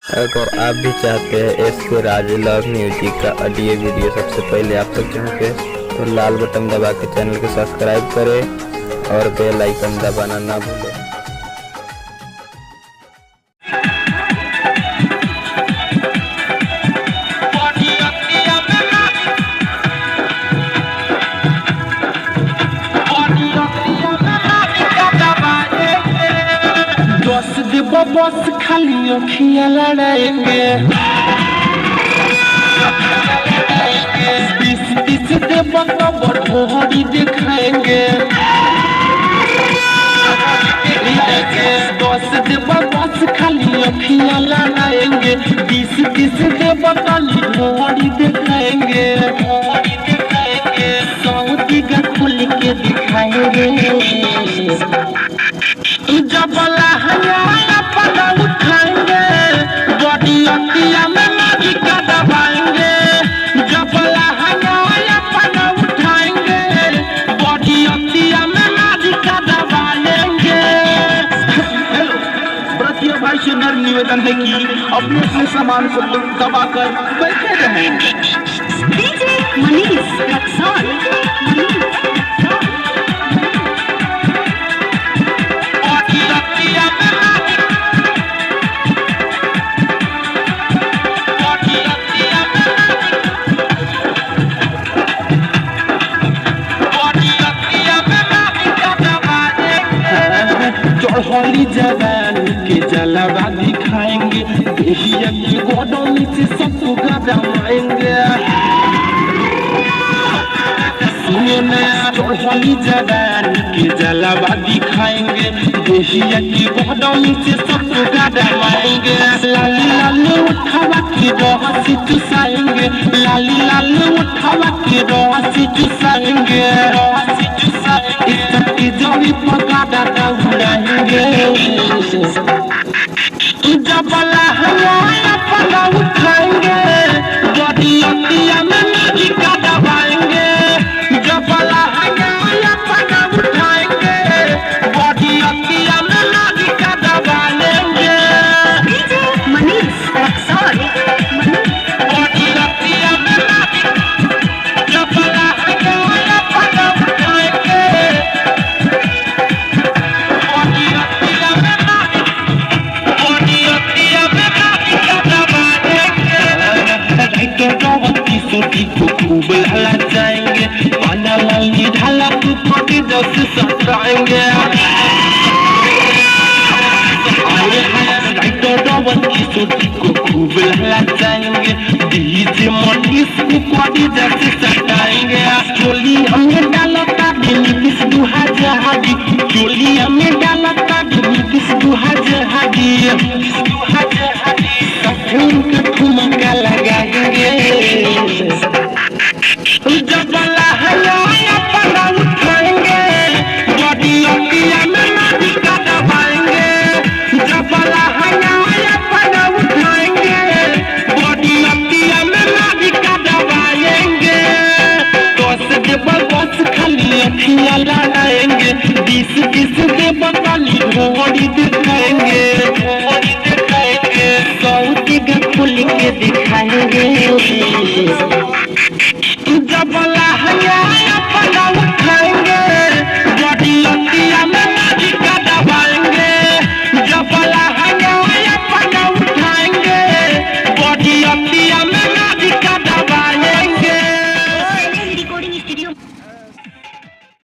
अगर आप भी चाहते हैं एस के राज लव म्यूजिक का ऑडियो वीडियो सबसे पहले आप तक पहुंचे तो लाल बटन दबा के चैनल को सब्सक्राइब करें और बेल आइकन दबाना ना भूलें। बस खाली अखियाँ लड़ाएंगे, 20-20 देव नंबर भोरी दिखाएंगे। 10 देव बस खाली अखियाँ लड़ाएंगे, 20-20 देव नली भोरी दिखाएंगे। सऊदी का खोल के दिखाएंगे, जब उठाएंगे बॉडी अखिया में मारी का दबाएंगे। जब उठाएंगे बॉडी अखिया में मारी का दबाएंगे। व्रतिया भाई से नर निवेदन है कि अपने अपने सामान को दबाकर बैठे रहें। डीजे मनीष रक्सौल चढ़ी जवान के जलवा दिखाएंगे, बेहिया की गोडों से सबको गरमाएंगे। सुनिए नया चढ़ी जवान के जलवा दिखाएंगे, बेहिया की गोडों से सबको गरमाएंगे। लाली लाली उठावा की रस्सी चुसाएंगे, लाली लाली उठावा की रस्सी चुसाएंगे। इसकी जोड़ी पका डाटा उड़ाएंगे, जब पका उठाएंगे बॉडी अखिया में मारी का दबाएंगे। जब पका उठाएंगे बॉडी अखिया में मारी का दबाएंगे। डीजे मनीष रक्सौल बॉडी अखिया में मारी, जब पका उठाएंगे बॉडी अखिया में मारी, बॉडी अखिया में मारी का दबाएंगे। सोटी को खूब लहला जाएंगे, पाना लाली ढाला को पटी दस सताएंगे। की सोटी को खूब लहला जाएंगे, डीजे मनीष को पटी दस सताएंगे। चोली हमें डालता नीतीश दुहाजा हादी, चोली हमें डालता नीतीश दुहाजा हादी।